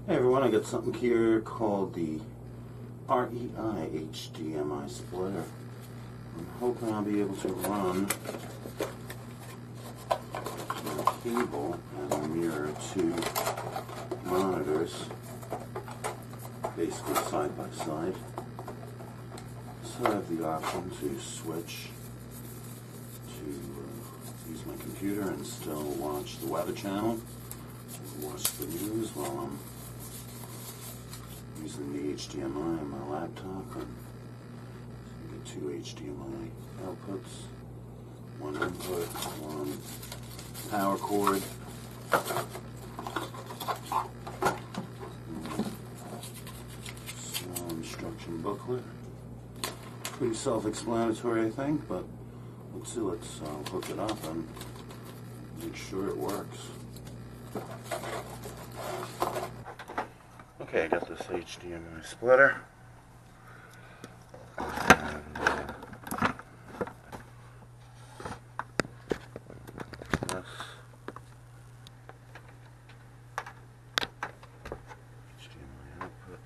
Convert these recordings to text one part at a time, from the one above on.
Hey everyone, I got something here called the REI HDMI splitter. I'm hoping I'll be able to run my cable and a mirror to monitors, basically side by side. So I have the option to switch to use my computer and still watch the weather channel, or watch the news while I'm using the HDMI on my laptop. And you get two HDMI outputs, one input, one power cord. So instruction booklet. Pretty self-explanatory, I think, but let's see. Let's hook it up and make sure it works. Okay, I got this HDMI splitter. And, this HDMI output.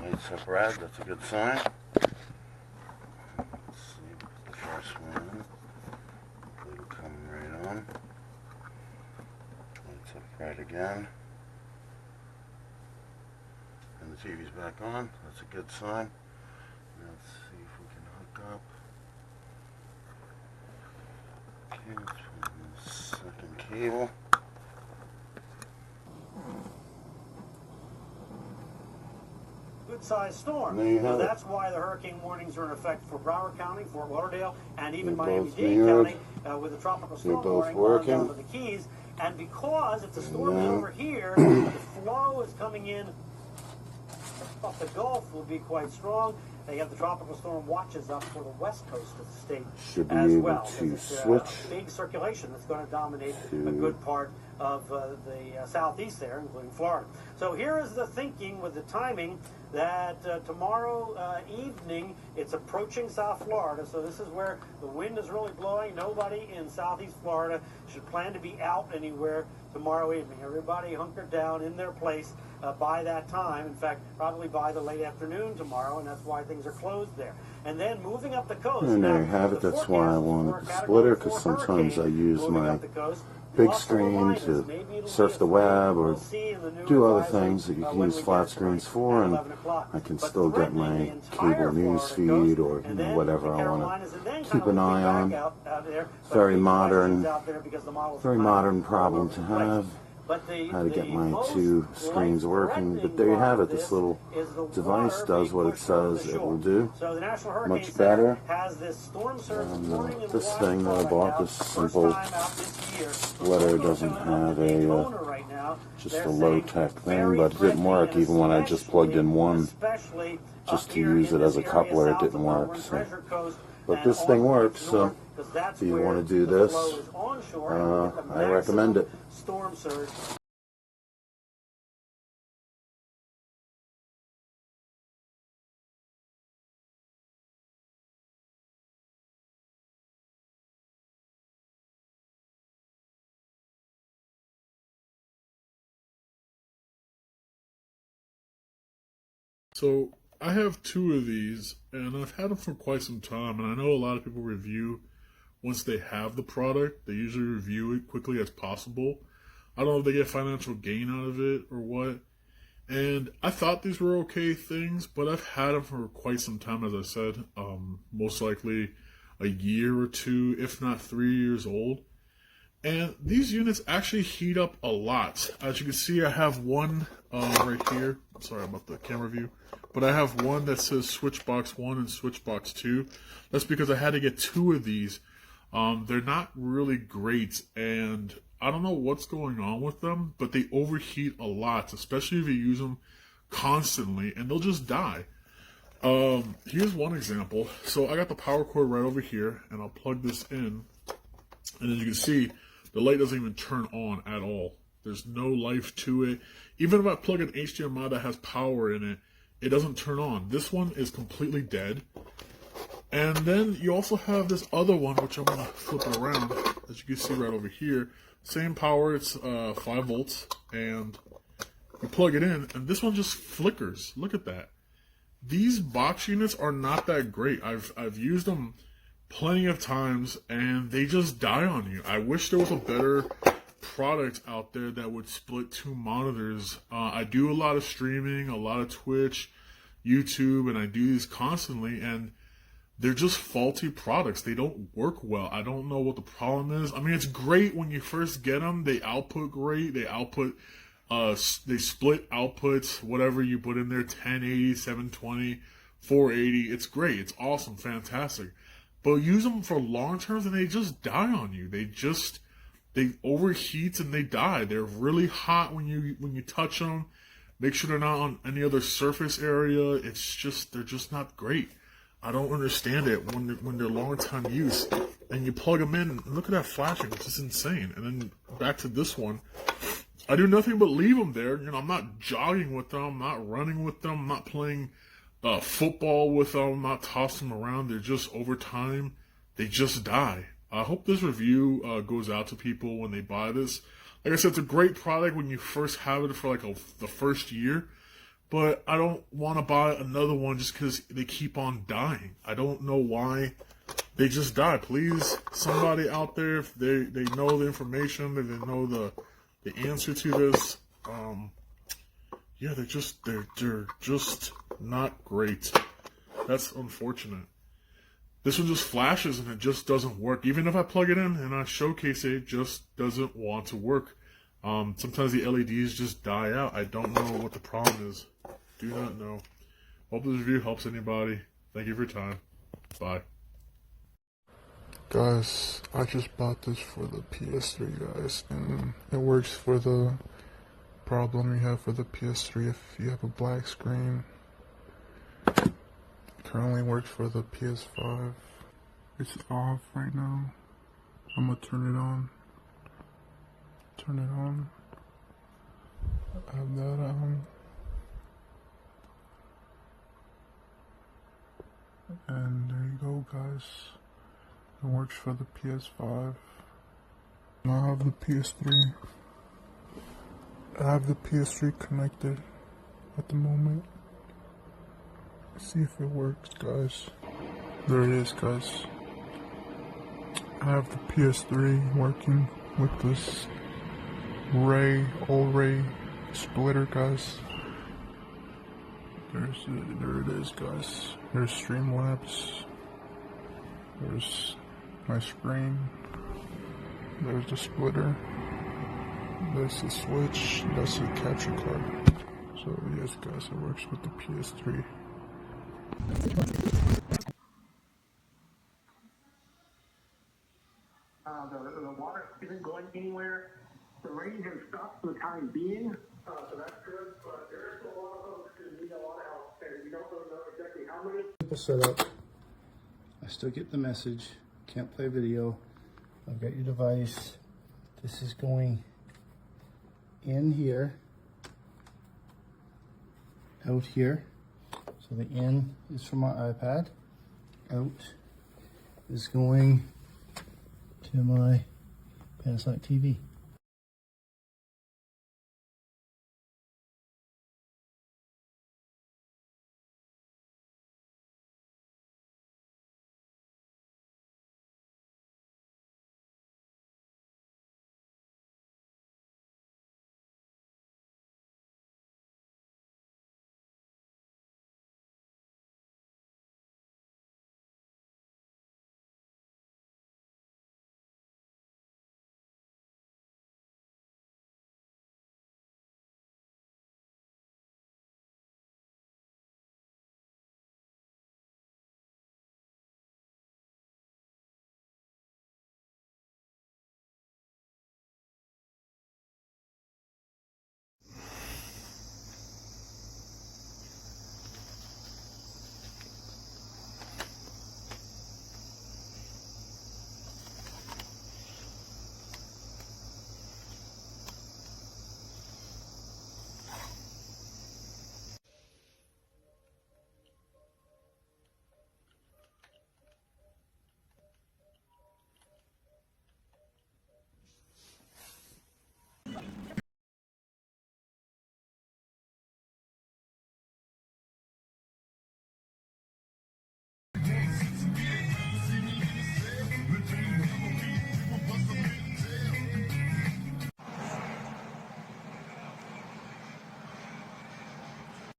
Lights up red, that's a good sign. First one, it'll come right on. Lights up right again. And the TV's back on. That's a good sign. Now let's see if we can hook up. Okay, let's put in the second cable. Good-sized storm. So that's why the hurricane warnings are in effect for Broward County, Fort Lauderdale, and even Miami-Dade County with a tropical storm warning down to the Keys. And because if the storm is over here, the flow is coming in off the Gulf will be quite strong. They have the tropical storm watches up for the west coast of the state as well. To switch. Big circulation that's going to dominate a good part of the southeast there, including Florida. So here is the thinking with the timing that tomorrow evening it's approaching South Florida. So this is where the wind is really blowing. Nobody in southeast Florida should plan to be out anywhere tomorrow evening. Everybody hunkered down in their place by that time. In fact, probably by the late afternoon tomorrow, and that's why things are closed there. And then moving up the coast. And there you have it. That's why I wanted the splitter, because sometimes I use my big screen to surf the web or do other things that you can use flat screens for, and I can still get my cable news feed or whatever I want to keep an eye on. Very modern problem to have. How to get my two screens working, but there you have it. This little device does what it says it will do. Much better than this thing that I bought. This simple splitter doesn't have just a low-tech thing, but it didn't work even when I just plugged in one just to use it as a coupler. It didn't work. So. But this thing works, so if you want to do this, I recommend it. Storm surge. So I have two of these, and I've had them for quite some time, and I know a lot of people review once they have the product. They usually review it quickly as possible. I don't know if they get financial gain out of it or what. And I thought these were okay things, but I've had them for quite some time, as I said. Most likely a year or two, if not 3 years old. And these units actually heat up a lot. As you can see, I have one right here. Sorry about the camera view. But I have one that says Switchbox 1 and Switchbox 2. That's because I had to get two of these. They're not really great, and I don't know what's going on with them, but they overheat a lot, especially if you use them constantly, and they'll just die. Here's one example. So I got the power cord right over here, and I'll plug this in, and as you can see, the light doesn't even turn on at all. There's no life to it. Even if I plug an HDMI that has power in it, it doesn't turn on. This one is completely dead. And then you also have this other one, which I'm going to flip it around, as you can see right over here. Same power, it's 5 volts, and you plug it in, and this one just flickers. Look at that. These box units are not that great. I've used them plenty of times, and they just die on you. I wish there was a better product out there that would split 2 monitors. I do a lot of streaming, a lot of Twitch, YouTube, and I do these constantly, and they're just faulty products. They don't work well. I don't know what the problem is. I mean, it's great when you first get them. They output great. They output, they split outputs, whatever you put in there, 1080, 720, 480. It's great. It's awesome. Fantastic. But use them for long terms and they just die on you. They overheat and they die. They're really hot when you touch them. Make sure they're not on any other surface area. It's just, they're just not great. I don't understand it when they're long-time use, and you plug them in, and look at that flashing, it's just insane. And then back to this one, I do nothing but leave them there. You know, I'm not jogging with them, I'm not running with them, I'm not playing football with them, I'm not tossing them around. They're just, over time, they just die. I hope this review goes out to people when they buy this. Like I said, it's a great product when you first have it for like the first year. But I don't want to buy another one just because they keep on dying. I don't know why they just die. Please, somebody out there, if they know the information, if they know the answer to this, yeah, they're just not great. That's unfortunate. This one just flashes and it just doesn't work. Even if I plug it in and I showcase it, it just doesn't want to work. Sometimes the LEDs just die out. I don't know what the problem is. Do not know. Hope this review helps anybody. Thank you for your time. Bye. Guys, I just bought this for the PS3, guys, and it works for the problem you have for the PS3 if you have a black screen. It currently works for the PS5. It's off right now. I'm gonna turn it on. Turn it on. I have that on. And there you go, guys. It works for the PS5. Now I have the PS3. I have the PS3 connected at the moment. Let's see if it works, guys. There it is, guys. I have the PS3 working with this OREI splitter, guys. There it is, guys. There's Streamlabs. There's my screen. There's the splitter. There's the switch. That's the capture card. So yes, guys, it works with the PS3. The water isn't going anywhere. The rain has stopped for the time being, so that's good. But there's a lot of folks who need a lot of help, and we don't know exactly how many. Simple setup. I still get the message. Can't play video. I've got your device. This is going in here, out here. So the in is from my iPad. Out is going to my Panasonic TV.